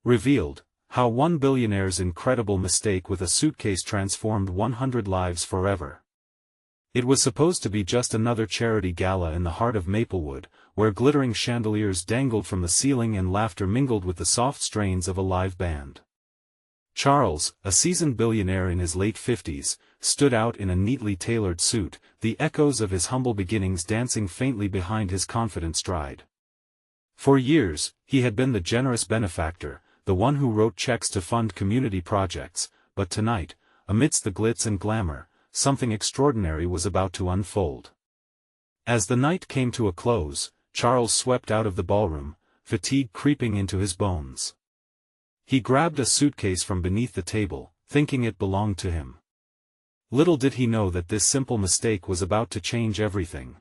Revealed, how one billionaire's incredible mistake with a suitcase transformed 100 lives forever. It was supposed to be just another charity gala in the heart of Maplewood, where glittering chandeliers dangled from the ceiling and laughter mingled with the soft strains of a live band. Charles, a seasoned billionaire in his late 50s, stood out in a neatly tailored suit, the echoes of his humble beginnings dancing faintly behind his confident stride. For years, he had been the generous benefactor, the one who wrote checks to fund community projects, but tonight, amidst the glitz and glamour, something extraordinary was about to unfold. As the night came to a close, Charles swept out of the ballroom, fatigue creeping into his bones. He grabbed a suitcase from beneath the table, thinking it belonged to him. Little did he know that this simple mistake was about to change everything.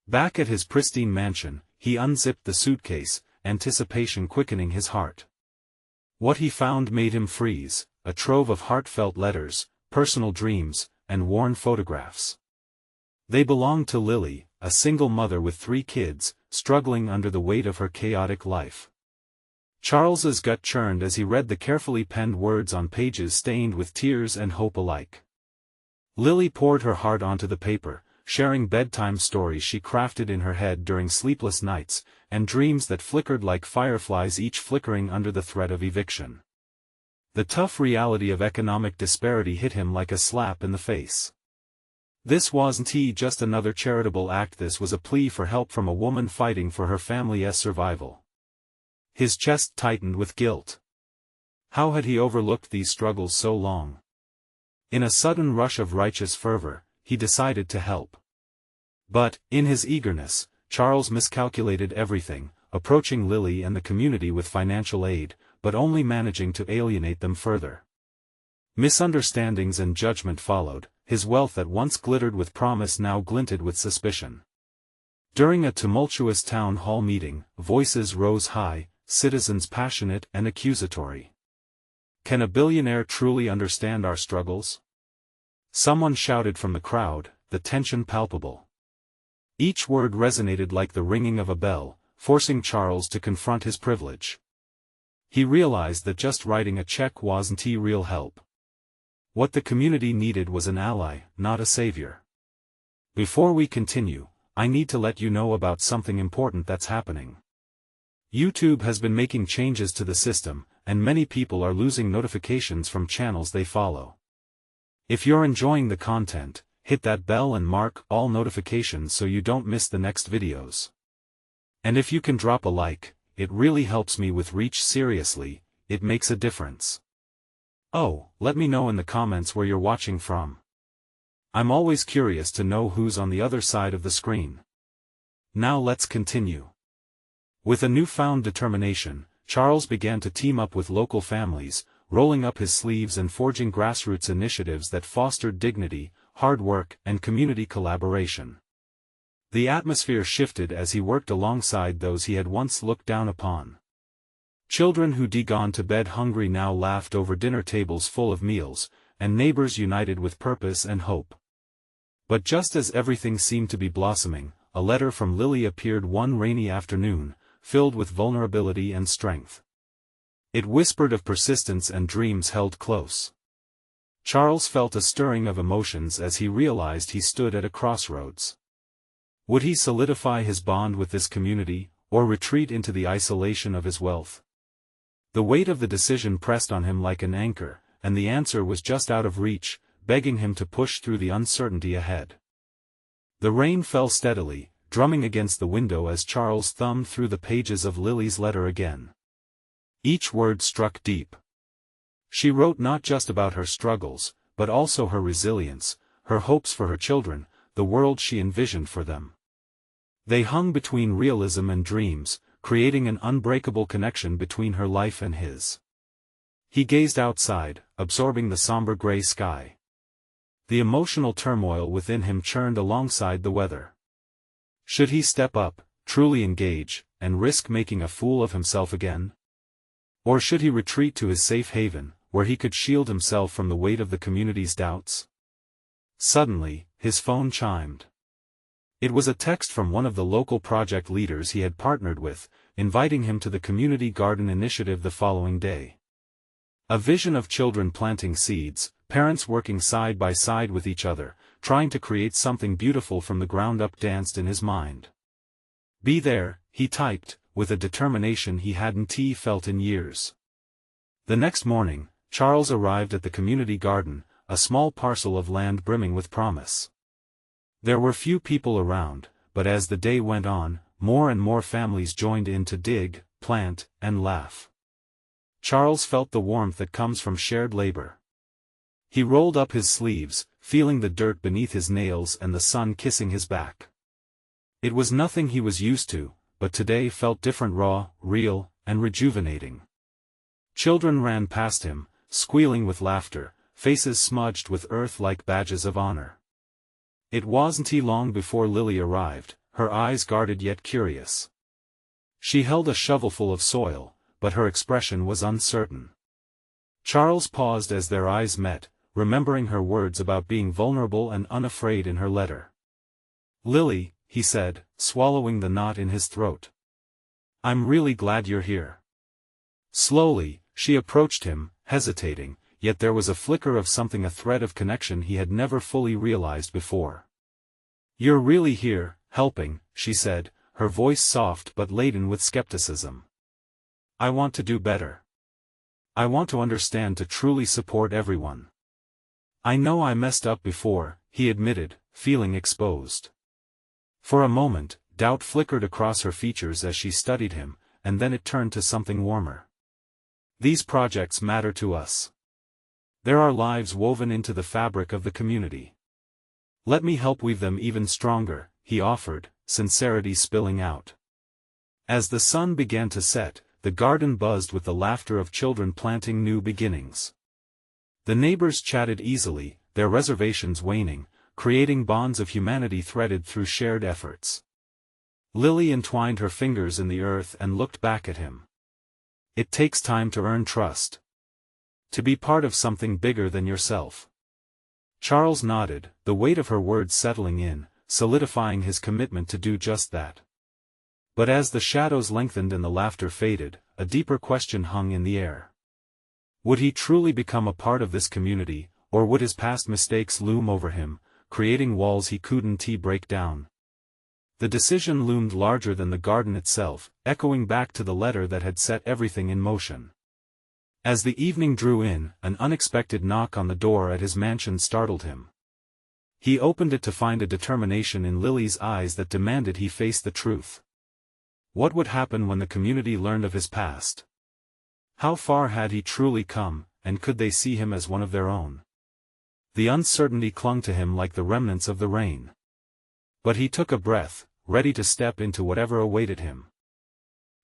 Back at his pristine mansion, he unzipped the suitcase, anticipation quickening his heart. What he found made him freeze, a trove of heartfelt letters, personal dreams, and worn photographs. They belonged to Lily, a single mother with 3 kids, struggling under the weight of her chaotic life. Charles's gut churned as he read the carefully penned words on pages stained with tears and hope alike. Lily poured her heart onto the paper, sharing bedtime stories she crafted in her head during sleepless nights, and dreams that flickered like fireflies, each flickering under the threat of eviction. The tough reality of economic disparity hit him like a slap in the face. This wasn't just another charitable act, this was a plea for help from a woman fighting for her family's survival. His chest tightened with guilt. How had he overlooked these struggles so long? In a sudden rush of righteous fervor, he decided to help. But, in his eagerness, Charles miscalculated everything, approaching Lily and the community with financial aid, but only managing to alienate them further. Misunderstandings and judgment followed, his wealth that once glittered with promise now glinted with suspicion. During a tumultuous town hall meeting, voices rose high, citizens passionate and accusatory. Can a billionaire truly understand our struggles? Someone shouted from the crowd, the tension palpable. Each word resonated like the ringing of a bell, forcing Charles to confront his privilege. He realized that just writing a check wasn't real help. What the community needed was an ally, not a savior. Before we continue, I need to let you know about something important that's happening. YouTube has been making changes to the system, and many people are losing notifications from channels they follow. If you're enjoying the content, hit that bell and mark all notifications so you don't miss the next videos. And if you can drop a like, it really helps me with reach. Seriously, it makes a difference. Oh, let me know in the comments where you're watching from. I'm always curious to know who's on the other side of the screen. Now let's continue. With a newfound determination, Charles began to team up with local families, rolling up his sleeves and forging grassroots initiatives that fostered dignity, hard work, and community collaboration. The atmosphere shifted as he worked alongside those he had once looked down upon. Children who'd gone to bed hungry now laughed over dinner tables full of meals, and neighbors united with purpose and hope. But just as everything seemed to be blossoming, a letter from Lily appeared one rainy afternoon, filled with vulnerability and strength. It whispered of persistence and dreams held close. Charles felt a stirring of emotions as he realized he stood at a crossroads. Would he solidify his bond with this community, or retreat into the isolation of his wealth? The weight of the decision pressed on him like an anchor, and the answer was just out of reach, begging him to push through the uncertainty ahead. The rain fell steadily, drumming against the window as Charles thumbed through the pages of Lily's letter again. Each word struck deep. She wrote not just about her struggles, but also her resilience, her hopes for her children, the world she envisioned for them. They hung between realism and dreams, creating an unbreakable connection between her life and his. He gazed outside, absorbing the somber gray sky. The emotional turmoil within him churned alongside the weather. Should he step up, truly engage, and risk making a fool of himself again? Or should he retreat to his safe haven, where he could shield himself from the weight of the community's doubts? Suddenly, his phone chimed. It was a text from one of the local project leaders he had partnered with, inviting him to the community garden initiative the following day. A vision of children planting seeds, parents working side by side with each other, trying to create something beautiful from the ground up danced in his mind. Be there, he typed, with a determination he hadn't felt in years. The next morning, Charles arrived at the community garden, a small parcel of land brimming with promise. There were few people around, but as the day went on, more and more families joined in to dig, plant, and laugh. Charles felt the warmth that comes from shared labor. He rolled up his sleeves, feeling the dirt beneath his nails and the sun kissing his back. It was nothing he was used to, but today felt different, raw, real, and rejuvenating. Children ran past him, squealing with laughter, faces smudged with earth like badges of honor. It wasn't long before Lily arrived, her eyes guarded yet curious. She held a shovelful of soil, but her expression was uncertain. Charles paused as their eyes met, remembering her words about being vulnerable and unafraid in her letter. "Lily," he said, swallowing the knot in his throat. "I'm really glad you're here." Slowly, she approached him, hesitating, yet there was a flicker of something, a thread of connection he had never fully realized before. "You're really here, helping," she said, her voice soft but laden with skepticism. "I want to do better. I want to understand, to truly support everyone." "I know I messed up before," he admitted, feeling exposed. For a moment, doubt flickered across her features as she studied him, and then it turned to something warmer. "These projects matter to us. There are lives woven into the fabric of the community. Let me help weave them even stronger," he offered, sincerity spilling out. As the sun began to set, the garden buzzed with the laughter of children planting new beginnings. The neighbors chatted easily, their reservations waning, creating bonds of humanity threaded through shared efforts. Lily entwined her fingers in the earth and looked back at him. "It takes time to earn trust. To be part of something bigger than yourself." Charles nodded, the weight of her words settling in, solidifying his commitment to do just that. But as the shadows lengthened and the laughter faded, a deeper question hung in the air. Would he truly become a part of this community, or would his past mistakes loom over him, creating walls he couldn't break down? The decision loomed larger than the garden itself, echoing back to the letter that had set everything in motion. As the evening drew in, an unexpected knock on the door at his mansion startled him. He opened it to find a determination in Lily's eyes that demanded he face the truth. What would happen when the community learned of his past? How far had he truly come, and could they see him as one of their own? The uncertainty clung to him like the remnants of the rain. But he took a breath, ready to step into whatever awaited him.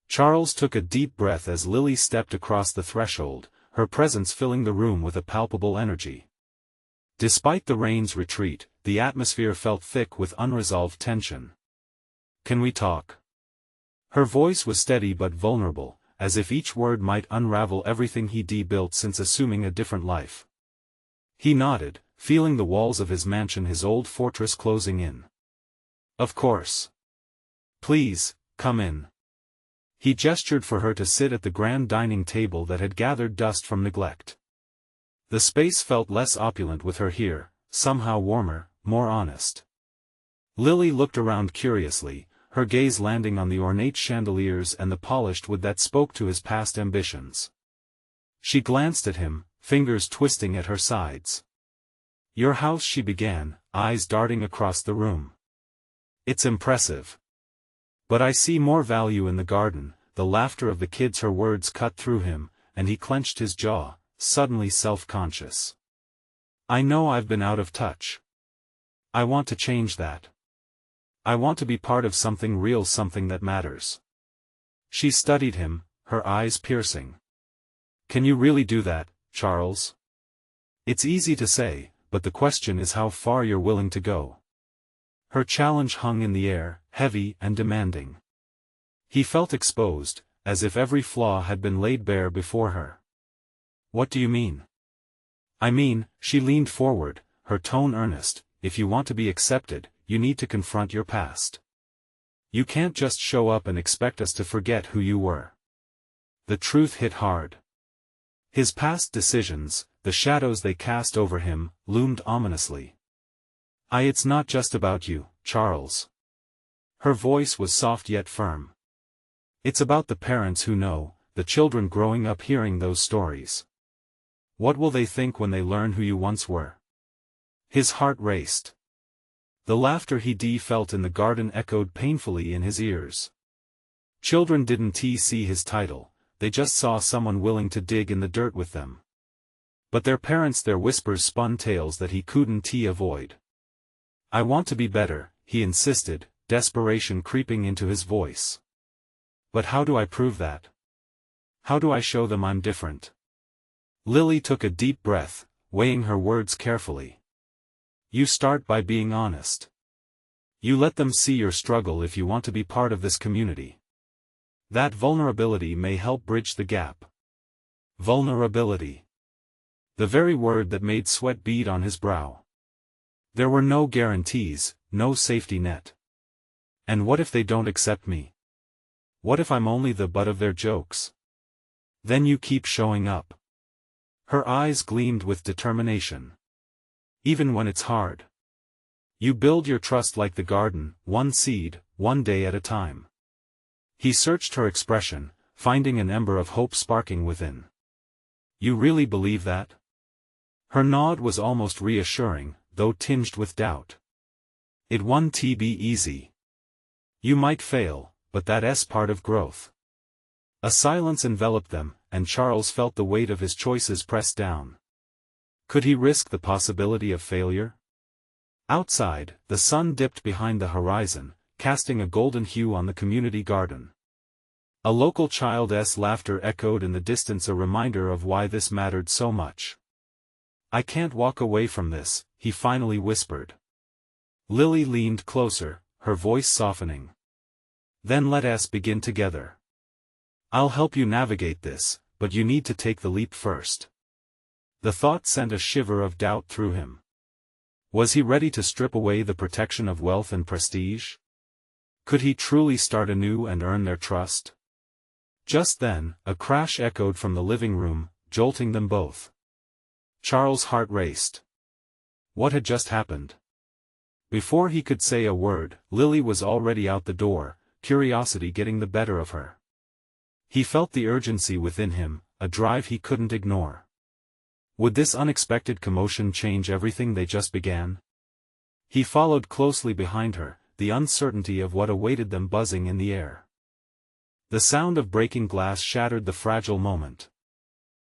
Charles took a deep breath as Lily stepped across the threshold, her presence filling the room with a palpable energy. Despite the rain's retreat, the atmosphere felt thick with unresolved tension. "Can we talk?" Her voice was steady but vulnerable, as if each word might unravel everything he'd built since assuming a different life. He nodded, feeling the walls of his mansion, his old fortress, closing in. "Of course. Please, come in." He gestured for her to sit at the grand dining table that had gathered dust from neglect. The space felt less opulent with her here, somehow warmer, more honest. Lily looked around curiously, her gaze landing on the ornate chandeliers and the polished wood that spoke to his past ambitions. She glanced at him, fingers twisting at her sides. "Your house," she began, eyes darting across the room. "It's impressive. But I see more value in the garden." The laughter of the kids, her words cut through him, and he clenched his jaw, suddenly self-conscious. "I know I've been out of touch. I want to change that. I want to be part of something real, something that matters." She studied him, her eyes piercing. "Can you really do that, Charles? It's easy to say, but the question is how far you're willing to go." Her challenge hung in the air, heavy and demanding. He felt exposed, as if every flaw had been laid bare before her. "What do you mean?" "I mean," she leaned forward, her tone earnest, "if you want to be accepted, you need to confront your past. You can't just show up and expect us to forget who you were. The truth hit hard. His past decisions, the shadows they cast over him, loomed ominously. It's not just about you, Charles. Her voice was soft yet firm. It's about the parents who know, the children growing up hearing those stories. What will they think when they learn who you once were? His heart raced. The laughter he felt in the garden echoed painfully in his ears. Children didn't see his title, they just saw someone willing to dig in the dirt with them. But their parents, their whispers spun tales that he couldn't avoid. I want to be better, he insisted, desperation creeping into his voice. But how do I prove that? How do I show them I'm different? Lily took a deep breath, weighing her words carefully. You start by being honest. You let them see your struggle if you want to be part of this community. That vulnerability may help bridge the gap. Vulnerability. The very word that made sweat bead on his brow. There were no guarantees, no safety net. And what if they don't accept me? What if I'm only the butt of their jokes? Then you keep showing up. Her eyes gleamed with determination. Even when it's hard. You build your trust like the garden, one seed, one day at a time. He searched her expression, finding an ember of hope sparking within. You really believe that? Her nod was almost reassuring, though tinged with doubt. It won't be easy. You might fail, but that's part of growth. A silence enveloped them, and Charles felt the weight of his choices press down. Could he risk the possibility of failure? Outside, the sun dipped behind the horizon, casting a golden hue on the community garden. A local child's laughter echoed in the distance, a reminder of why this mattered so much. I can't walk away from this, he finally whispered. Lily leaned closer, her voice softening. Then let us begin together. I'll help you navigate this, but you need to take the leap first. The thought sent a shiver of doubt through him. Was he ready to strip away the protection of wealth and prestige? Could he truly start anew and earn their trust? Just then, a crash echoed from the living room, jolting them both. Charles' heart raced. What had just happened? Before he could say a word, Lily was already out the door, curiosity getting the better of her. He felt the urgency within him, a drive he couldn't ignore. Would this unexpected commotion change everything they just began? He followed closely behind her, the uncertainty of what awaited them buzzing in the air. The sound of breaking glass shattered the fragile moment.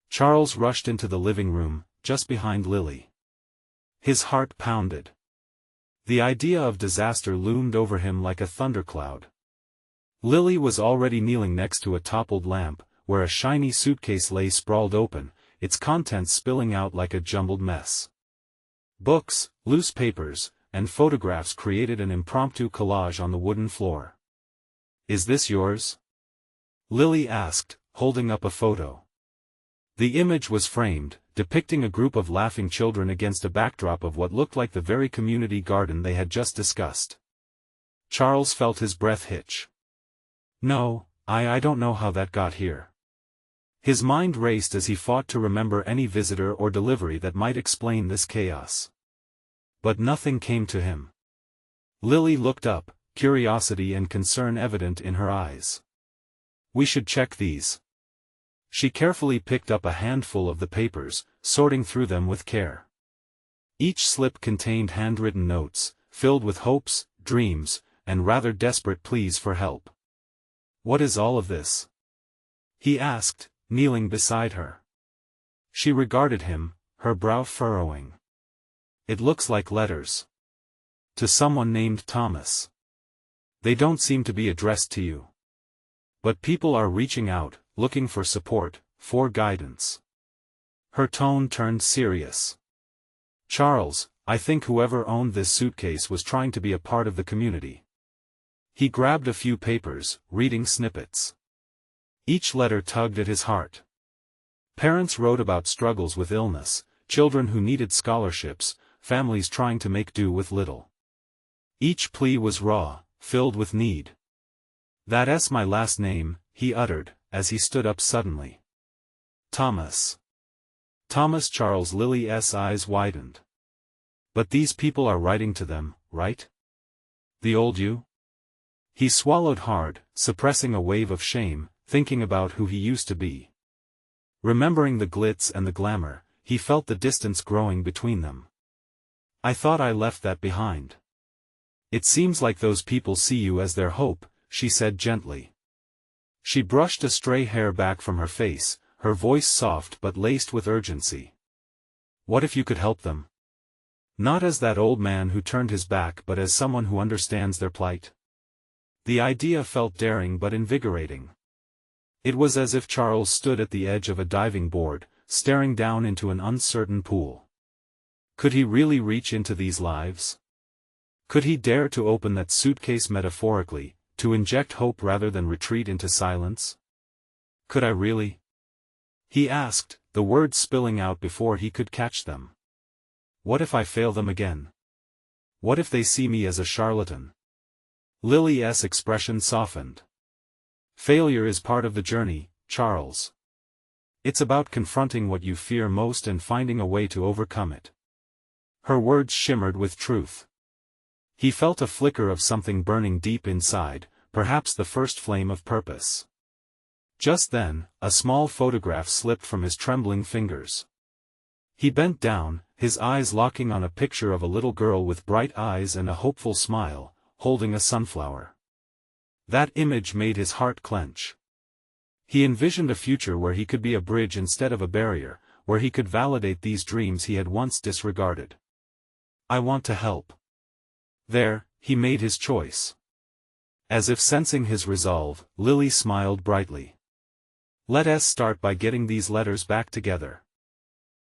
Charles rushed into the living room, just behind Lily. His heart pounded. The idea of disaster loomed over him like a thundercloud. Lily was already kneeling next to a toppled lamp, where a shiny suitcase lay sprawled open, its contents spilling out like a jumbled mess. Books, loose papers, and photographs created an impromptu collage on the wooden floor. Is this yours? Lily asked, holding up a photo. The image was framed, depicting a group of laughing children against a backdrop of what looked like the very community garden they had just discussed. Charles felt his breath hitch. No, I don't know how that got here. His mind raced as he fought to remember any visitor or delivery that might explain this chaos. But nothing came to him. Lily looked up, curiosity and concern evident in her eyes. We should check these. She carefully picked up a handful of the papers, sorting through them with care. Each slip contained handwritten notes, filled with hopes, dreams, and rather desperate pleas for help. What is all of this? He asked, kneeling beside her. She regarded him, her brow furrowing. It looks like letters. To someone named Thomas. They don't seem to be addressed to you. But people are reaching out, looking for support, for guidance. Her tone turned serious. Charles, I think whoever owned this suitcase was trying to be a part of the community. He grabbed a few papers, reading snippets. Each letter tugged at his heart. Parents wrote about struggles with illness, children who needed scholarships, families trying to make do with little. Each plea was raw, filled with need. That's my last name, he uttered, as he stood up suddenly. Thomas. Thomas Charles. Lily's eyes widened. But these people are writing to them, right? The old you? He swallowed hard, suppressing a wave of shame, thinking about who he used to be. Remembering the glitz and the glamour, he felt the distance growing between them. I thought I left that behind. It seems like those people see you as their hope, she said gently. She brushed a stray hair back from her face, her voice soft but laced with urgency. What if you could help them? Not as that old man who turned his back but as someone who understands their plight. The idea felt daring but invigorating. It was as if Charles stood at the edge of a diving board, staring down into an uncertain pool. Could he really reach into these lives? Could he dare to open that suitcase metaphorically, to inject hope rather than retreat into silence? Could I really? He asked, the words spilling out before he could catch them. What if I fail them again? What if they see me as a charlatan? Lily's expression softened. Failure is part of the journey, Charles. It's about confronting what you fear most and finding a way to overcome it. Her words shimmered with truth. He felt a flicker of something burning deep inside, perhaps the first flame of purpose. Just then, a small photograph slipped from his trembling fingers. He bent down, his eyes locking on a picture of a little girl with bright eyes and a hopeful smile, holding a sunflower. That image made his heart clench. He envisioned a future where he could be a bridge instead of a barrier, where he could validate these dreams he had once disregarded. I want to help. There, he made his choice. As if sensing his resolve, Lily smiled brightly. Let us start by getting these letters back together.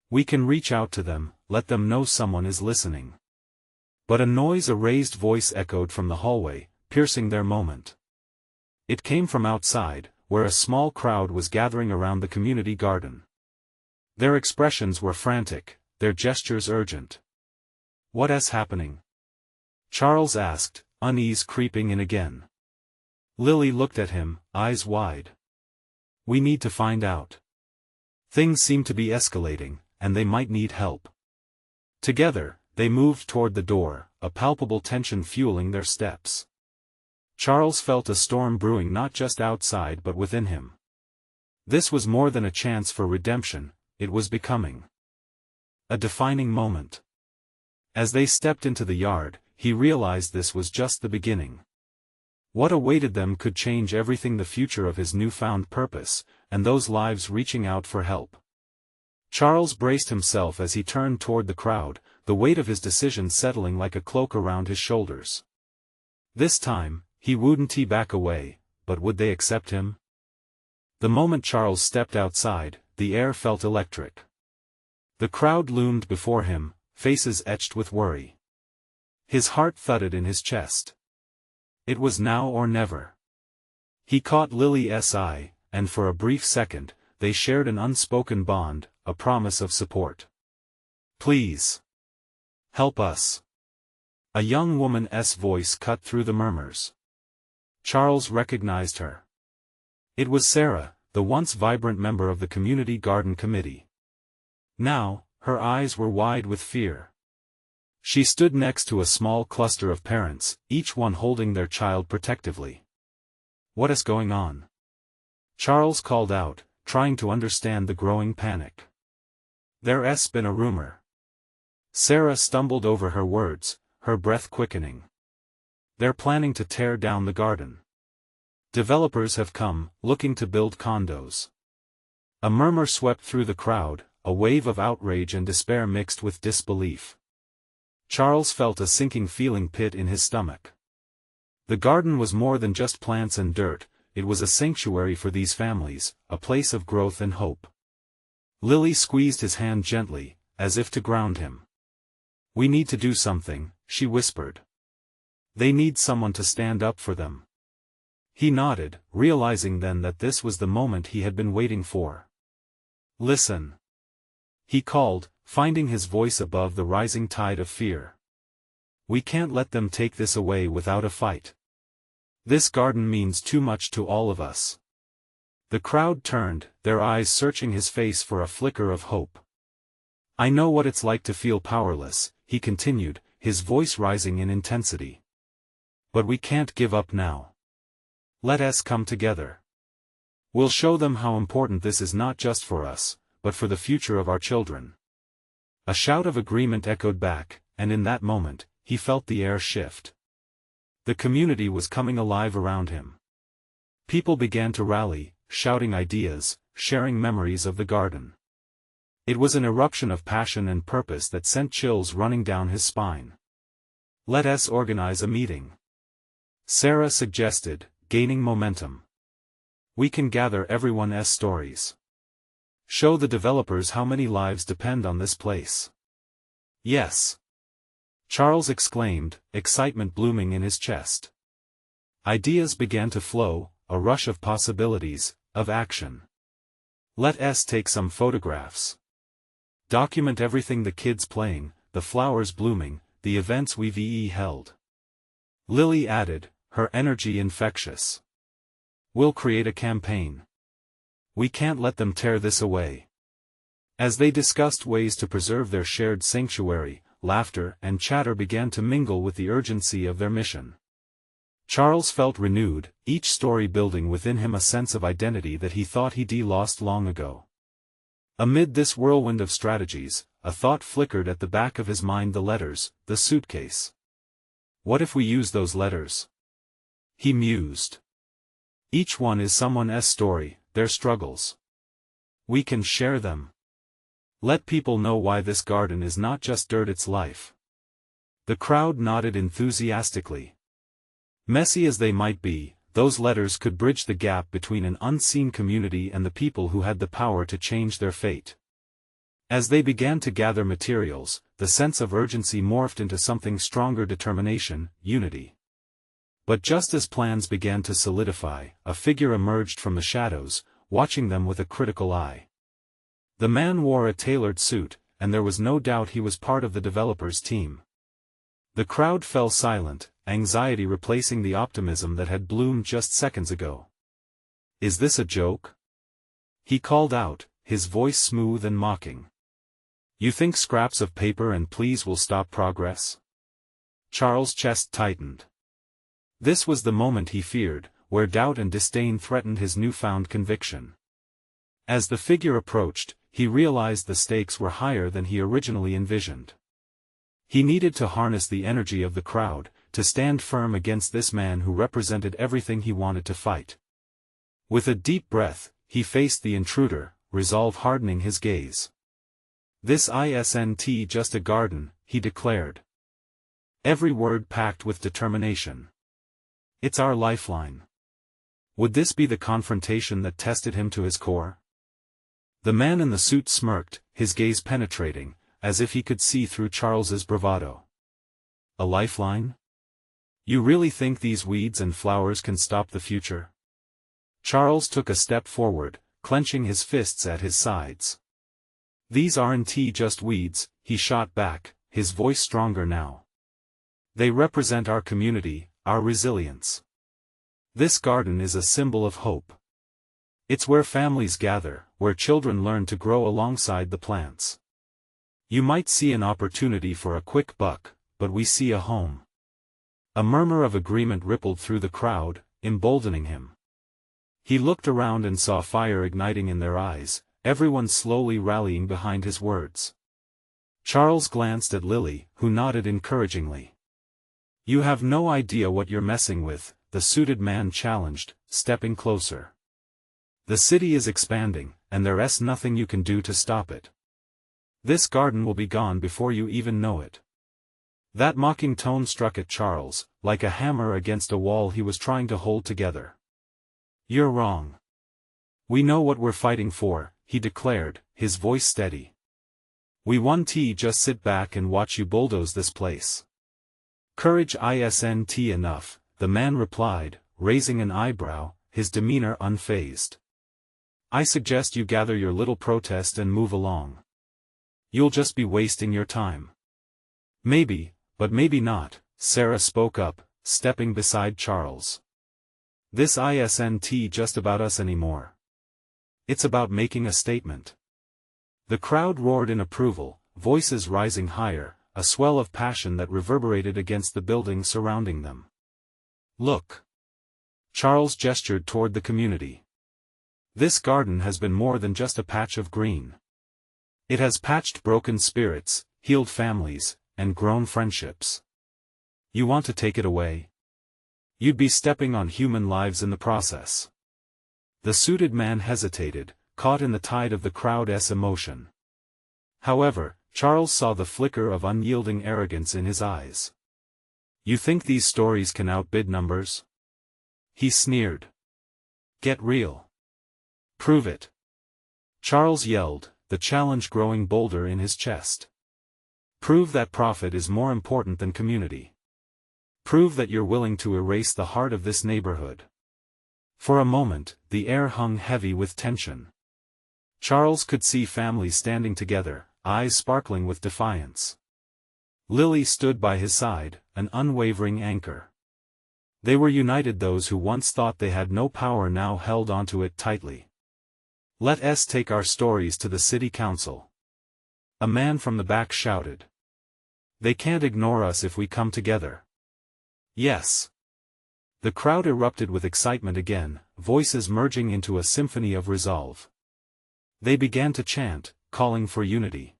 We can reach out to them, let them know someone is listening. But a raised voice echoed from the hallway, piercing their moment. It came from outside, where a small crowd was gathering around the community garden. Their expressions were frantic, their gestures urgent. What's happening? Charles asked, unease creeping in again. Lily looked at him, eyes wide. We need to find out. Things seem to be escalating, and they might need help. Together, they moved toward the door, a palpable tension fueling their steps. Charles felt a storm brewing not just outside but within him. This was more than a chance for redemption, it was becoming a defining moment. As they stepped into the yard, he realized this was just the beginning. What awaited them could change everything, the future of his newfound purpose, and those lives reaching out for help. Charles braced himself as he turned toward the crowd, the weight of his decision settling like a cloak around his shoulders. This time, he wouldn't back away, but would they accept him? The moment Charles stepped outside, the air felt electric. The crowd loomed before him, faces etched with worry. His heart thudded in his chest. It was now or never. He caught Lily's eye, and for a brief second, they shared an unspoken bond, a promise of support. Please. Help us. A young woman's voice cut through the murmurs. Charles recognized her. It was Sarah, the once vibrant member of the community garden committee. Now, her eyes were wide with fear. She stood next to a small cluster of parents, each one holding their child protectively. What is going on? Charles called out, trying to understand the growing panic. There's been a rumor. Sarah stumbled over her words, her breath quickening. They're planning to tear down the garden. Developers have come, looking to build condos. A murmur swept through the crowd, a wave of outrage and despair mixed with disbelief. Charles felt a sinking feeling pit in his stomach. The garden was more than just plants and dirt, it was a sanctuary for these families, a place of growth and hope. Lily squeezed his hand gently, as if to ground him. We need to do something, she whispered. They need someone to stand up for them. He nodded, realizing then that this was the moment he had been waiting for. Listen. He called, finding his voice above the rising tide of fear. We can't let them take this away without a fight. This garden means too much to all of us. The crowd turned, their eyes searching his face for a flicker of hope. I know what it's like to feel powerless, he continued, his voice rising in intensity. But we can't give up now. Let us come together. We'll show them how important this is not just for us, but for the future of our children. A shout of agreement echoed back, and in that moment, he felt the air shift. The community was coming alive around him. People began to rally, shouting ideas, sharing memories of the garden. It was an eruption of passion and purpose that sent chills running down his spine. Let us organize a meeting. Sarah suggested, gaining momentum. We can gather everyone's stories. Show the developers how many lives depend on this place. Yes. Charles exclaimed, excitement blooming in his chest. Ideas began to flow, a rush of possibilities, of action. Let us take some photographs. Document everything, the kids playing, the flowers blooming, the events we've held. Lily added, her energy infectious. We'll create a campaign. We can't let them tear this away. As they discussed ways to preserve their shared sanctuary, laughter and chatter began to mingle with the urgency of their mission. Charles felt renewed, each story building within him a sense of identity that he thought he'd lost long ago. Amid this whirlwind of strategies, a thought flickered at the back of his mind: the letters, the suitcase. What if we use those letters? He mused. Each one is someone's story, their struggles. We can share them. Let people know why this garden is not just dirt, it's life. The crowd nodded enthusiastically. Messy as they might be, those letters could bridge the gap between an unseen community and the people who had the power to change their fate. As they began to gather materials, the sense of urgency morphed into something stronger: determination, unity. But just as plans began to solidify, a figure emerged from the shadows, watching them with a critical eye. The man wore a tailored suit, and there was no doubt he was part of the developers' team. The crowd fell silent, anxiety replacing the optimism that had bloomed just seconds ago. Is this a joke? He called out, his voice smooth and mocking. You think scraps of paper and pleas will stop progress? Charles' chest tightened. This was the moment he feared, where doubt and disdain threatened his newfound conviction. As the figure approached, he realized the stakes were higher than he originally envisioned. He needed to harness the energy of the crowd, to stand firm against this man who represented everything he wanted to fight. With a deep breath, he faced the intruder, resolve hardening his gaze. This isn't just a garden, he declared. Every word packed with determination. It's our lifeline. Would this be the confrontation that tested him to his core? The man in the suit smirked, his gaze penetrating, as if he could see through Charles's bravado. A lifeline? You really think these weeds and flowers can stop the future? Charles took a step forward, clenching his fists at his sides. These aren't just weeds, he shot back, his voice stronger now. They represent our community, our resilience. This garden is a symbol of hope. It's where families gather, where children learn to grow alongside the plants. You might see an opportunity for a quick buck, but we see a home. A murmur of agreement rippled through the crowd, emboldening him. He looked around and saw fire igniting in their eyes, everyone slowly rallying behind his words. Charles glanced at Lily, who nodded encouragingly. You have no idea what you're messing with, the suited man challenged, stepping closer. The city is expanding, and there's nothing you can do to stop it. This garden will be gone before you even know it. That mocking tone struck at Charles, like a hammer against a wall he was trying to hold together. You're wrong. We know what we're fighting for, he declared, his voice steady. We won't just sit back and watch you bulldoze this place. Courage isn't enough, the man replied, raising an eyebrow, his demeanor unfazed. I suggest you gather your little protest and move along. You'll just be wasting your time. Maybe, but maybe not, Sarah spoke up, stepping beside Charles. This isn't just about us anymore. It's about making a statement. The crowd roared in approval, voices rising higher, a swell of passion that reverberated against the buildings surrounding them. Look. Charles gestured toward the community. This garden has been more than just a patch of green. It has patched broken spirits, healed families, and grown friendships. You want to take it away? You'd be stepping on human lives in the process. The suited man hesitated, caught in the tide of the crowd's emotion. However, Charles saw the flicker of unyielding arrogance in his eyes. You think these stories can outbid numbers? He sneered. Get real. Prove it. Charles yelled, the challenge growing bolder in his chest. Prove that profit is more important than community. Prove that you're willing to erase the heart of this neighborhood. For a moment, the air hung heavy with tension. Charles could see families standing together, eyes sparkling with defiance. Lily stood by his side, an unwavering anchor. They were united. Those who once thought they had no power now held onto it tightly. Let us take our stories to the city council. A man from the back shouted. They can't ignore us if we come together. Yes. The crowd erupted with excitement again, voices merging into a symphony of resolve. They began to chant, calling for unity.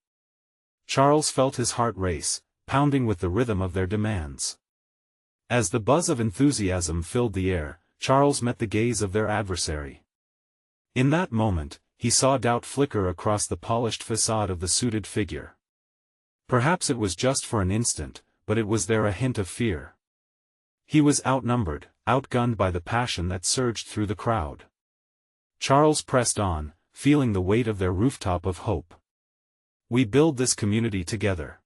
Charles felt his heart race, pounding with the rhythm of their demands. As the buzz of enthusiasm filled the air, Charles met the gaze of their adversary. In that moment, he saw doubt flicker across the polished facade of the suited figure. Perhaps it was just for an instant, but it was there a hint of fear. He was outnumbered, outgunned by the passion that surged through the crowd. Charles pressed on, feeling the weight of their rooftop of hope. We build this community together.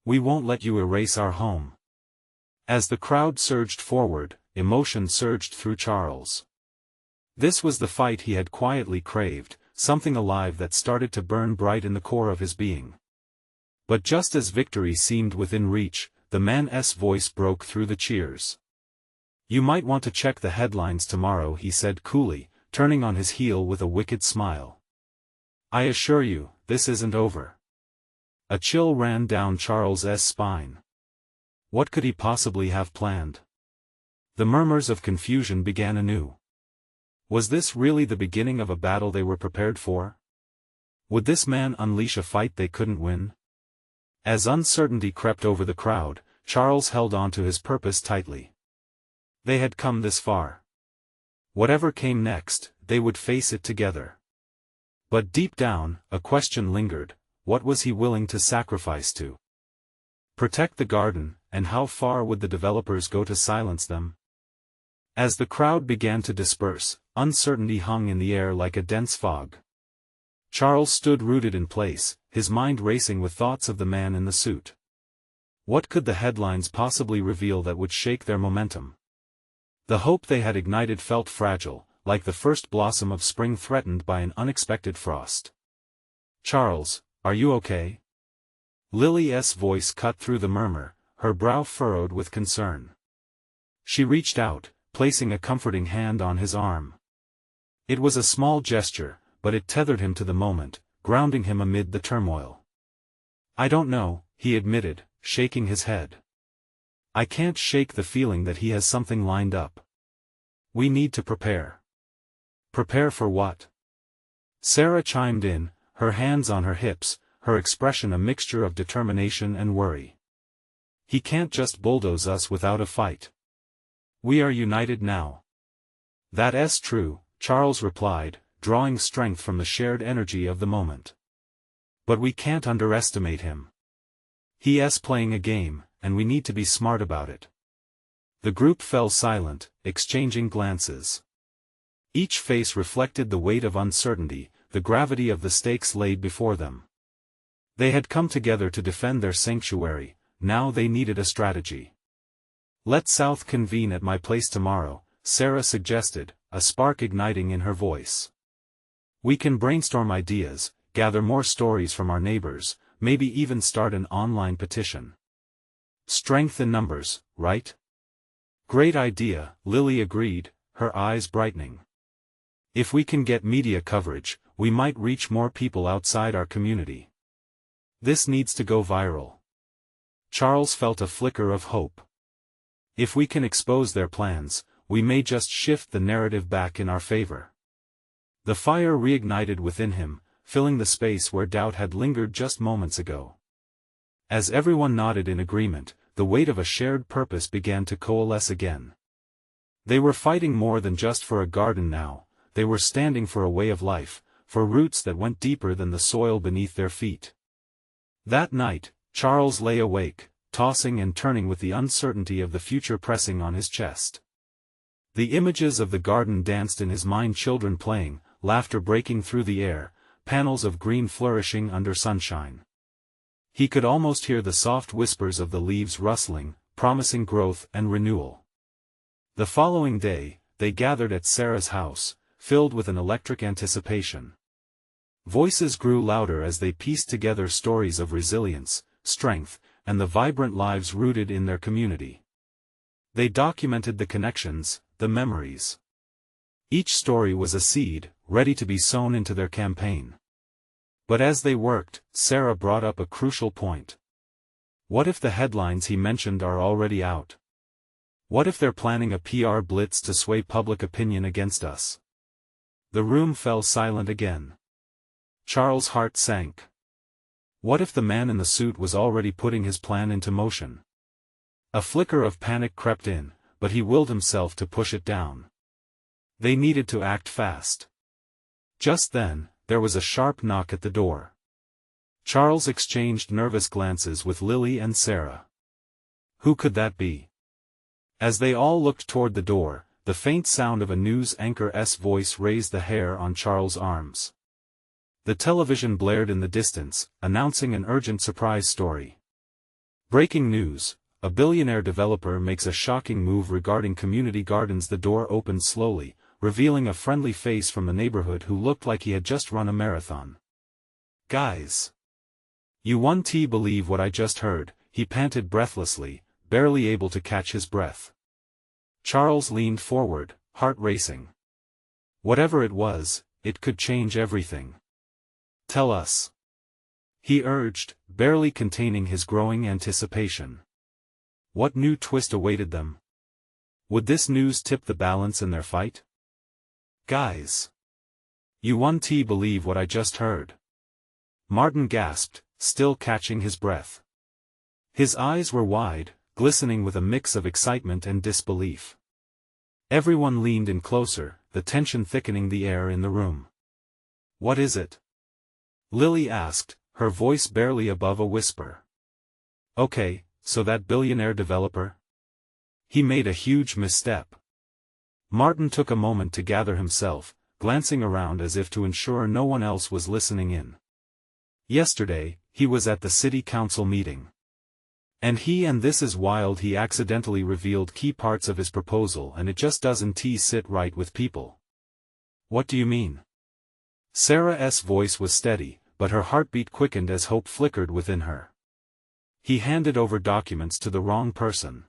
We won't let you erase our home. As the crowd surged forward, emotion surged through Charles. This was the fight he had quietly craved, something alive that started to burn bright in the core of his being. But just as victory seemed within reach, the man's voice broke through the cheers. You might want to check the headlines tomorrow, he said coolly, turning on his heel with a wicked smile. I assure you, this isn't over. A chill ran down Charles's spine. What could he possibly have planned? The murmurs of confusion began anew. Was this really the beginning of a battle they were prepared for? Would this man unleash a fight they couldn't win? As uncertainty crept over the crowd, Charles held on to his purpose tightly. They had come this far. Whatever came next, they would face it together. But deep down, a question lingered: what was he willing to sacrifice to protect the garden, and how far would the developers go to silence them? As the crowd began to disperse, uncertainty hung in the air like a dense fog. Charles stood rooted in place, his mind racing with thoughts of the man in the suit. What could the headlines possibly reveal that would shake their momentum? The hope they had ignited felt fragile, like the first blossom of spring threatened by an unexpected frost. Charles, are you okay? Lily's voice cut through the murmur, her brow furrowed with concern. She reached out, placing a comforting hand on his arm. It was a small gesture, but it tethered him to the moment, grounding him amid the turmoil. I don't know, he admitted, shaking his head. I can't shake the feeling that he has something lined up. We need to prepare. Prepare for what? Sarah chimed in, her hands on her hips, her expression a mixture of determination and worry. He can't just bulldoze us without a fight. We are united now. That's true, Charles replied, drawing strength from the shared energy of the moment. But we can't underestimate him. He's playing a game, and we need to be smart about it. The group fell silent, exchanging glances. Each face reflected the weight of uncertainty, the gravity of the stakes laid before them. They had come together to defend their sanctuary, now they needed a strategy. Let South convene at my place tomorrow, Sarah suggested, a spark igniting in her voice. We can brainstorm ideas, gather more stories from our neighbors, maybe even start an online petition. Strength in numbers, right? Great idea, Lily agreed, her eyes brightening. If we can get media coverage, we might reach more people outside our community. This needs to go viral. Charles felt a flicker of hope. If we can expose their plans, we may just shift the narrative back in our favor. The fire reignited within him, filling the space where doubt had lingered just moments ago. As everyone nodded in agreement, the weight of a shared purpose began to coalesce again. They were fighting more than just for a garden now, they were standing for a way of life, for roots that went deeper than the soil beneath their feet. That night, Charles lay awake, tossing and turning with the uncertainty of the future pressing on his chest. The images of the garden danced in his mind, children playing, laughter breaking through the air, panels of green flourishing under sunshine. He could almost hear the soft whispers of the leaves rustling, promising growth and renewal. The following day, they gathered at Sarah's house, filled with an electric anticipation. Voices grew louder as they pieced together stories of resilience, strength, and the vibrant lives rooted in their community. They documented the connections, the memories. Each story was a seed, ready to be sown into their campaign. But as they worked, Sarah brought up a crucial point. What if the headlines he mentioned are already out? What if they're planning a PR blitz to sway public opinion against us? The room fell silent again. Charles' heart sank. What if the man in the suit was already putting his plan into motion? A flicker of panic crept in, but he willed himself to push it down. They needed to act fast. Just then, there was a sharp knock at the door. Charles exchanged nervous glances with Lily and Sarah. Who could that be? As they all looked toward the door, the faint sound of a news anchor's voice raised the hair on Charles' arms. The television blared in the distance, announcing an urgent surprise story. Breaking news: a billionaire developer makes a shocking move regarding community gardens. The door opened slowly, revealing a friendly face from the neighborhood who looked like he had just run a marathon. "Guys! You won't believe what I just heard," he panted breathlessly, barely able to catch his breath. Charles leaned forward, heart racing. Whatever it was, it could change everything. "Tell us," he urged, barely containing his growing anticipation. What new twist awaited them? Would this news tip the balance in their fight? "Guys! You won't believe what I just heard." Martin gasped, still catching his breath. His eyes were wide, glistening with a mix of excitement and disbelief. Everyone leaned in closer, the tension thickening the air in the room. "What is it?" Lily asked, her voice barely above a whisper. "Okay, so that billionaire developer? He made a huge misstep." Martin took a moment to gather himself, glancing around as if to ensure no one else was listening in. Yesterday, he was at the city council meeting. And this is wild, he accidentally revealed key parts of his proposal and it just doesn't sit right with people. "What do you mean?" Sarah's voice was steady, but her heartbeat quickened as hope flickered within her. "He handed over documents to the wrong person.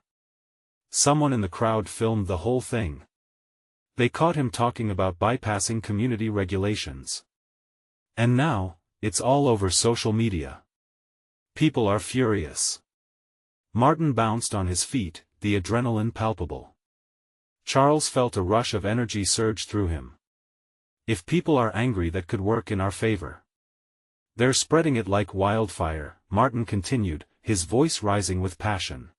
Someone in the crowd filmed the whole thing. They caught him talking about bypassing community regulations. And now, it's all over social media. People are furious." Martin bounced on his feet, the adrenaline palpable. Charles felt a rush of energy surge through him. If people are angry, that could work in our favor. "They're spreading it like wildfire," Martin continued, his voice rising with passion.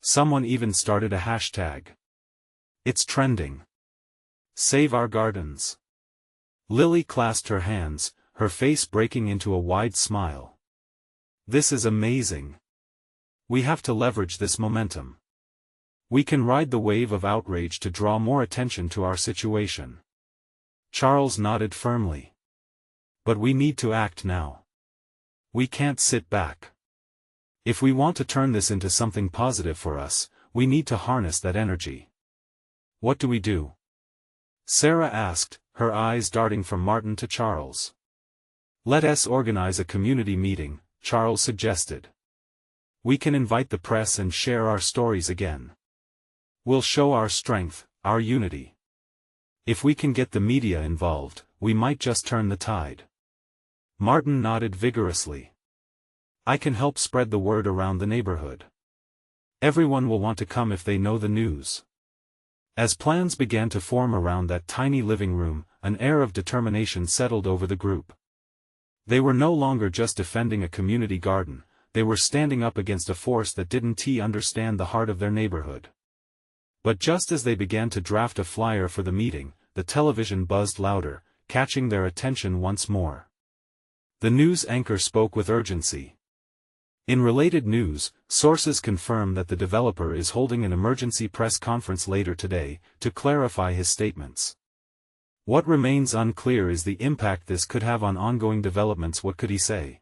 "Someone even started a hashtag. It's trending. Save our gardens." Lily clasped her hands, her face breaking into a wide smile. "This is amazing. We have to leverage this momentum. We can ride the wave of outrage to draw more attention to our situation." Charles nodded firmly. "But we need to act now. We can't sit back. If we want to turn this into something positive for us, we need to harness that energy." "What do we do?" Sarah asked, her eyes darting from Martin to Charles. "Let us organize a community meeting," Charles suggested. "We can invite the press and share our stories again. We'll show our strength, our unity." If we can get the media involved, we might just turn the tide. Martin nodded vigorously. I can help spread the word around the neighborhood. Everyone will want to come if they know the news. As plans began to form around that tiny living room, an air of determination settled over the group. They were no longer just defending a community garden, they were standing up against a force that didn't understand the heart of their neighborhood. But just as they began to draft a flyer for the meeting, the television buzzed louder, catching their attention once more. The news anchor spoke with urgency. In related news, sources confirm that the developer is holding an emergency press conference later today, to clarify his statements. What remains unclear is the impact this could have on ongoing developments. What could he say?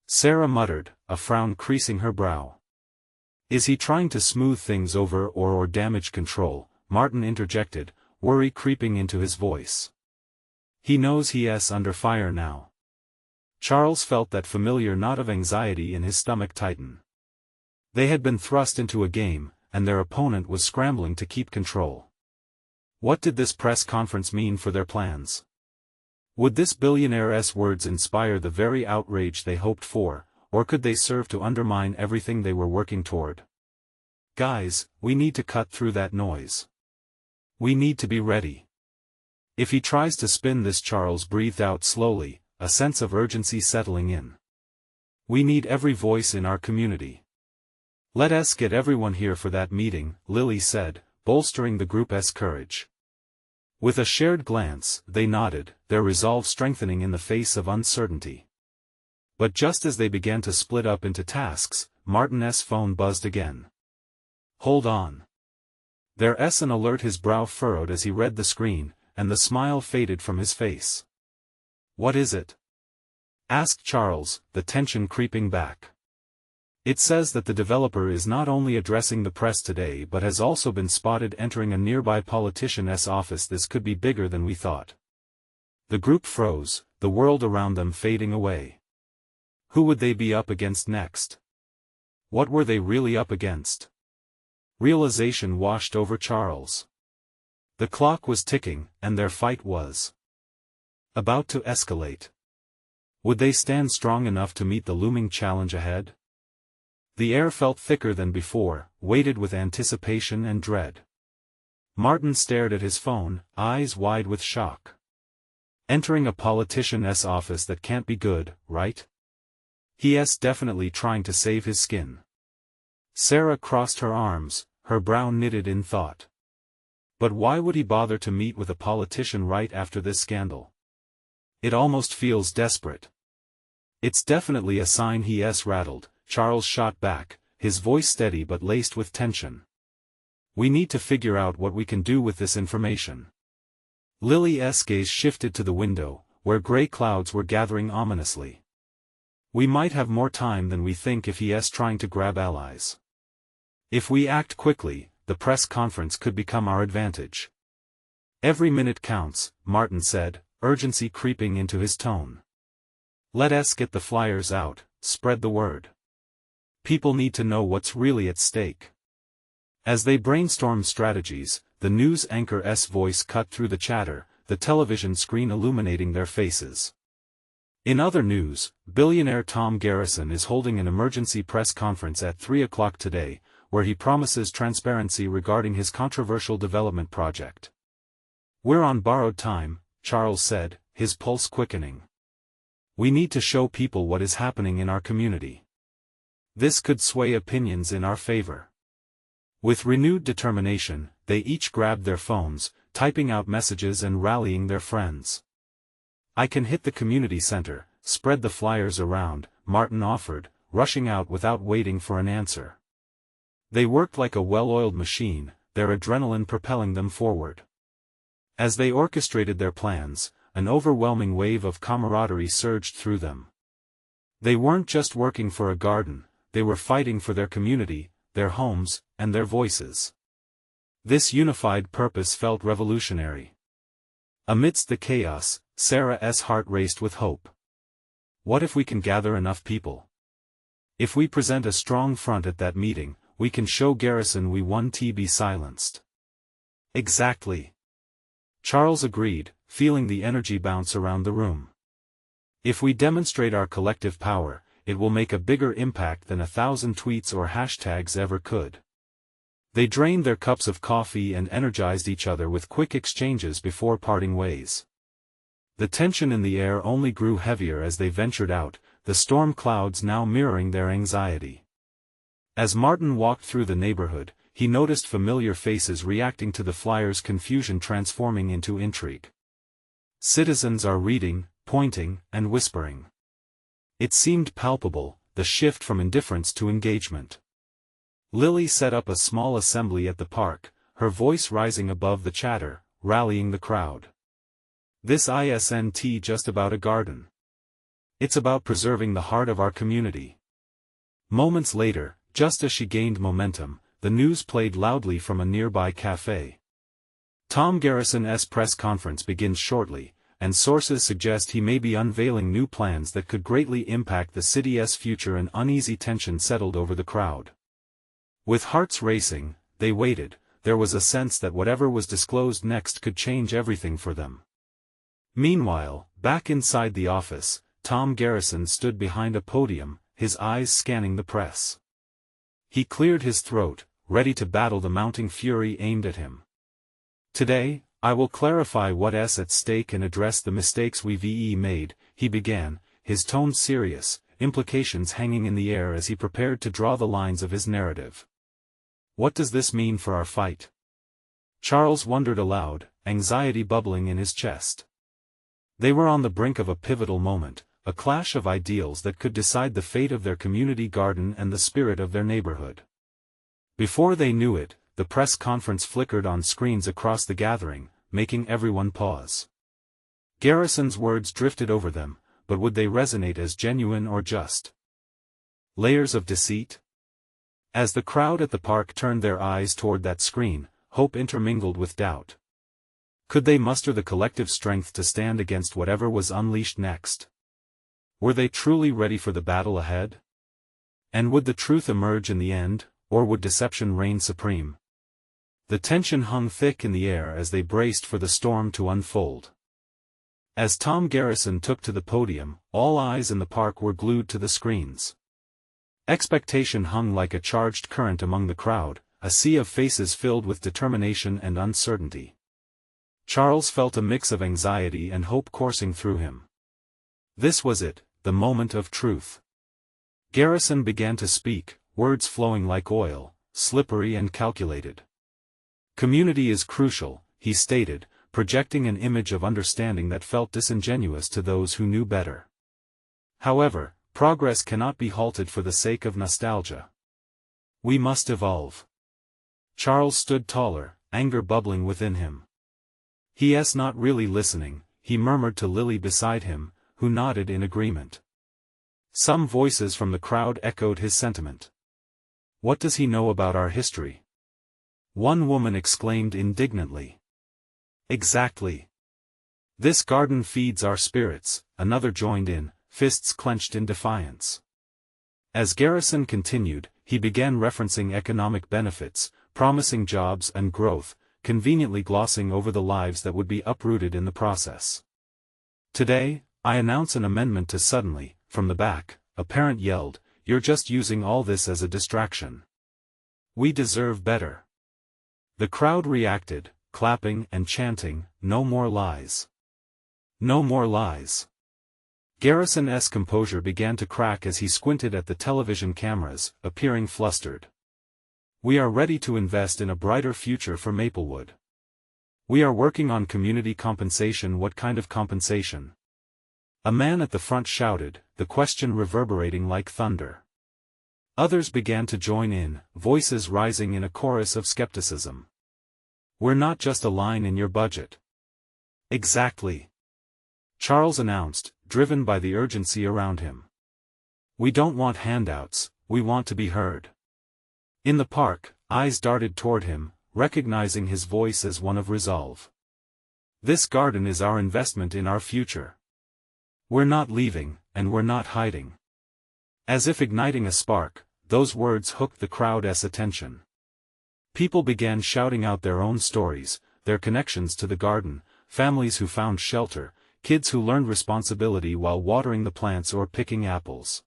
Sarah muttered, a frown creasing her brow. Is he trying to smooth things over or damage control? Martin interjected, worry creeping into his voice. He knows he's under fire now. Charles felt that familiar knot of anxiety in his stomach tighten. They had been thrust into a game, and their opponent was scrambling to keep control. What did this press conference mean for their plans? Would this billionaire's words inspire the very outrage they hoped for, or could they serve to undermine everything they were working toward? Guys, we need to cut through that noise. We need to be ready. If he tries to spin this, Charles breathed out slowly, a sense of urgency settling in. We need every voice in our community. Let us get everyone here for that meeting, Lily said, bolstering the group's courage. With a shared glance, they nodded, their resolve strengthening in the face of uncertainty. But just as they began to split up into tasks, Martin's phone buzzed again. Hold on. There's an alert. His brow furrowed as he read the screen, and the smile faded from his face. What is it? Asked Charles, the tension creeping back. It says that the developer is not only addressing the press today but has also been spotted entering a nearby politician's office. This could be bigger than we thought. The group froze, the world around them fading away. Who would they be up against next? What were they really up against? Realization washed over Charles. The clock was ticking, and their fight was about to escalate. Would they stand strong enough to meet the looming challenge ahead? The air felt thicker than before, weighted with anticipation and dread. Martin stared at his phone, eyes wide with shock. Entering a politician's office, that can't be good, right? He's definitely trying to save his skin. Sarah crossed her arms, her brow knitted in thought. But why would he bother to meet with a politician right after this scandal? It almost feels desperate. It's definitely a sign he's rattled, Charles shot back, his voice steady but laced with tension. We need to figure out what we can do with this information. Lily's gaze shifted to the window, where gray clouds were gathering ominously. We might have more time than we think if he's trying to grab allies. If we act quickly, the press conference could become our advantage. Every minute counts, Martin said, urgency creeping into his tone. Let us get the flyers out, spread the word. People need to know what's really at stake. As they brainstormed strategies, the news anchor's voice cut through the chatter, the television screen illuminating their faces. In other news, billionaire Tom Garrison is holding an emergency press conference at 3 o'clock today, where he promises transparency regarding his controversial development project. We're on borrowed time, Charles said, his pulse quickening. We need to show people what is happening in our community. This could sway opinions in our favor. With renewed determination, they each grabbed their phones, typing out messages and rallying their friends. I can hit the community center, spread the flyers around, Martin offered, rushing out without waiting for an answer. They worked like a well-oiled machine, their adrenaline propelling them forward. As they orchestrated their plans, an overwhelming wave of camaraderie surged through them. They weren't just working for a garden, they were fighting for their community, their homes, and their voices. This unified purpose felt revolutionary. Amidst the chaos, Sarah's heart raced with hope. What if we can gather enough people? If we present a strong front at that meeting, we can show Garrison we won't be silenced. Exactly. Charles agreed, feeling the energy bounce around the room. If we demonstrate our collective power, it will make a bigger impact than 1,000 tweets or hashtags ever could. They drained their cups of coffee and energized each other with quick exchanges before parting ways. The tension in the air only grew heavier as they ventured out, the storm clouds now mirroring their anxiety. As Martin walked through the neighborhood, he noticed familiar faces reacting to the flyer's confusion transforming into intrigue. Citizens are reading, pointing, and whispering. It seemed palpable, the shift from indifference to engagement. Lily set up a small assembly at the park, her voice rising above the chatter, rallying the crowd. This isn't just about a garden. It's about preserving the heart of our community. Moments later, just as she gained momentum, the news played loudly from a nearby cafe. Tom Garrison's press conference begins shortly, and sources suggest he may be unveiling new plans that could greatly impact the city's future. An uneasy tension settled over the crowd. With hearts racing, they waited. There was a sense that whatever was disclosed next could change everything for them. Meanwhile, back inside the office, Tom Garrison stood behind a podium, his eyes scanning the press. He cleared his throat, ready to battle the mounting fury aimed at him. Today, I will clarify what's at stake and address the mistakes we've made, he began, his tone serious, implications hanging in the air as he prepared to draw the lines of his narrative. What does this mean for our fight? Charles wondered aloud, anxiety bubbling in his chest. They were on the brink of a pivotal moment, a clash of ideals that could decide the fate of their community garden and the spirit of their neighborhood. Before they knew it, the press conference flickered on screens across the gathering, making everyone pause. Garrison's words drifted over them, but would they resonate as genuine or just layers of deceit? As the crowd at the park turned their eyes toward that screen, hope intermingled with doubt. Could they muster the collective strength to stand against whatever was unleashed next? Were they truly ready for the battle ahead? And would the truth emerge in the end, or would deception reign supreme? The tension hung thick in the air as they braced for the storm to unfold. As Tom Garrison took to the podium, all eyes in the park were glued to the screens. Expectation hung like a charged current among the crowd, a sea of faces filled with determination and uncertainty. Charles felt a mix of anxiety and hope coursing through him. This was it, the moment of truth. Garrison began to speak, words flowing like oil, slippery and calculated. Community is crucial, he stated, projecting an image of understanding that felt disingenuous to those who knew better. However, progress cannot be halted for the sake of nostalgia. We must evolve. Charles stood taller, anger bubbling within him. He's not really listening, he murmured to Lily beside him, who nodded in agreement. Some voices from the crowd echoed his sentiment. What does he know about our history? One woman exclaimed indignantly. Exactly. This garden feeds our spirits, another joined in, fists clenched in defiance. As Garrison continued, he began referencing economic benefits, promising jobs and growth, conveniently glossing over the lives that would be uprooted in the process. Today, I announce an amendment to suddenly, from the back, a parent yelled, "You're just using all this as a distraction. We deserve better." The crowd reacted, clapping and chanting, "No more lies. No more lies." Garrison's composure began to crack as he squinted at the television cameras, appearing flustered. We are ready to invest in a brighter future for Maplewood. We are working on community compensation. What kind of compensation? A man at the front shouted, the question reverberating like thunder. Others began to join in, voices rising in a chorus of skepticism. We're not just a line in your budget. Exactly. Charles announced, driven by the urgency around him. We don't want handouts, we want to be heard. In the park, eyes darted toward him, recognizing his voice as one of resolve. This garden is our investment in our future. We're not leaving, and we're not hiding. As if igniting a spark, those words hooked the crowd's attention. People began shouting out their own stories, their connections to the garden, families who found shelter, kids who learned responsibility while watering the plants or picking apples.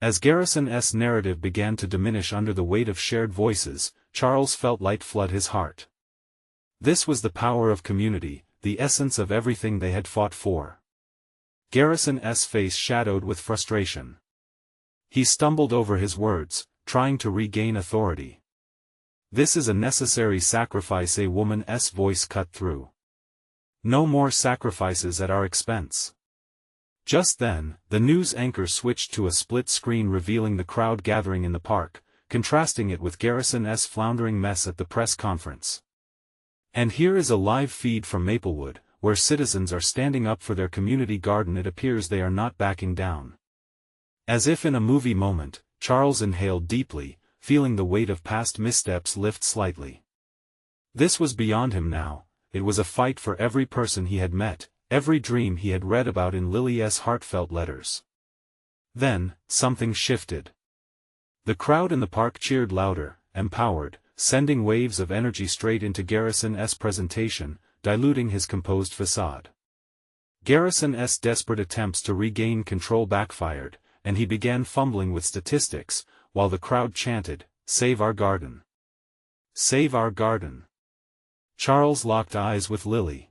As Garrison's narrative began to diminish under the weight of shared voices, Charles felt light flood his heart. This was the power of community, the essence of everything they had fought for. Garrison's face shadowed with frustration. He stumbled over his words, trying to regain authority. "This is a necessary sacrifice," a woman's voice cut through. "No more sacrifices at our expense." Just then, the news anchor switched to a split screen revealing the crowd gathering in the park, contrasting it with Garrison's floundering mess at the press conference. And here is a live feed from Maplewood, where citizens are standing up for their community garden. It appears they are not backing down. As if in a movie moment, Charles inhaled deeply, feeling the weight of past missteps lift slightly. This was beyond him now. It was a fight for every person he had met, every dream he had read about in Lily's heartfelt letters. Then, something shifted. The crowd in the park cheered louder, empowered, sending waves of energy straight into Garrison's presentation, diluting his composed facade. Garrison's desperate attempts to regain control backfired, and he began fumbling with statistics, while the crowd chanted, "Save our garden! Save our garden!" Charles locked eyes with Lily.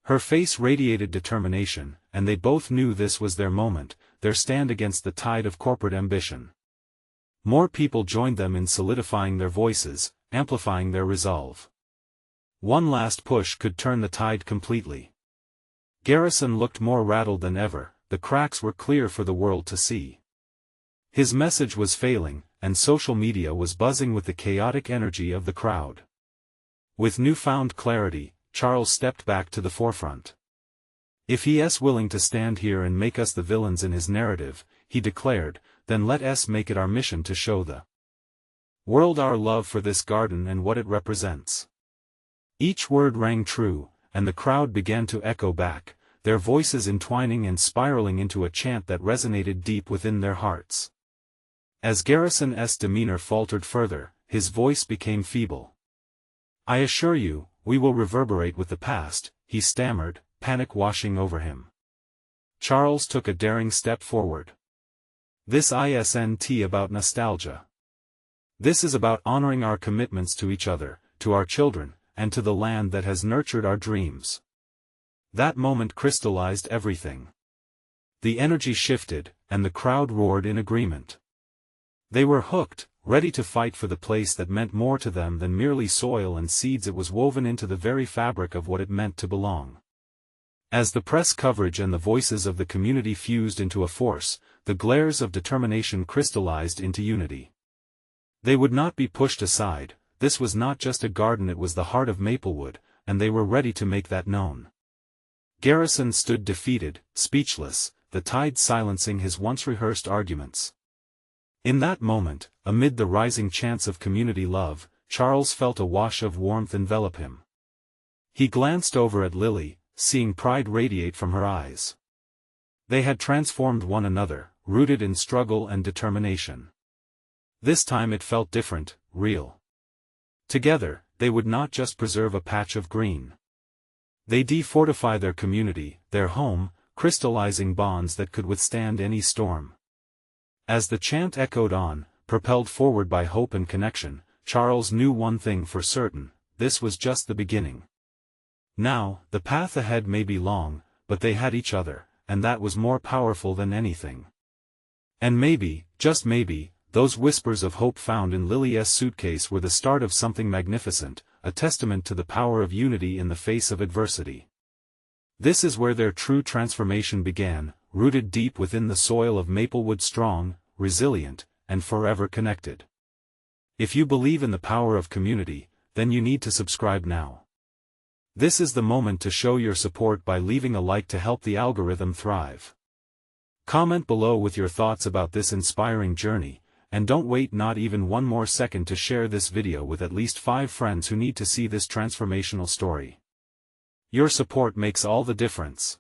Her face radiated determination, and they both knew this was their moment, their stand against the tide of corporate ambition. More people joined them in solidifying their voices, amplifying their resolve. One last push could turn the tide completely. Garrison looked more rattled than ever. The cracks were clear for the world to see. His message was failing, and social media was buzzing with the chaotic energy of the crowd. With newfound clarity, Charles stepped back to the forefront. "If he is willing to stand here and make us the villains in his narrative," he declared, "then let us make it our mission to show the world our love for this garden and what it represents." Each word rang true, and the crowd began to echo back, their voices entwining and spiraling into a chant that resonated deep within their hearts. As Garrison's demeanor faltered further, his voice became feeble. "I assure you, we will reverberate with the past," he stammered, panic washing over him. Charles took a daring step forward. "This isn't about nostalgia. This is about honoring our commitments to each other, to our children, and to the land that has nurtured our dreams." That moment crystallized everything. The energy shifted, and the crowd roared in agreement. They were hooked, ready to fight for the place that meant more to them than merely soil and seeds. It was woven into the very fabric of what it meant to belong. As the press coverage and the voices of the community fused into a force, the glares of determination crystallized into unity. They would not be pushed aside. This was not just a garden, it was the heart of Maplewood, and they were ready to make that known. Garrison stood defeated, speechless, the tide silencing his once rehearsed arguments. In that moment, amid the rising chants of community love, Charles felt a wash of warmth envelop him. He glanced over at Lily, seeing pride radiate from her eyes. They had transformed one another, rooted in struggle and determination. This time it felt different, real. Together, they would not just preserve a patch of green. They defortify their community, their home, crystallizing bonds that could withstand any storm. As the chant echoed on, propelled forward by hope and connection, Charles knew one thing for certain: this was just the beginning. Now, the path ahead may be long, but they had each other, and that was more powerful than anything. And maybe, just maybe, those whispers of hope found in Lily's suitcase were the start of something magnificent, a testament to the power of unity in the face of adversity. This is where their true transformation began, rooted deep within the soil of Maplewood, strong, resilient, and forever connected. If you believe in the power of community, then you need to subscribe now. This is the moment to show your support by leaving a like to help the algorithm thrive. Comment below with your thoughts about this inspiring journey, and don't wait not even one more second to share this video with at least 5 friends who need to see this transformational story. Your support makes all the difference.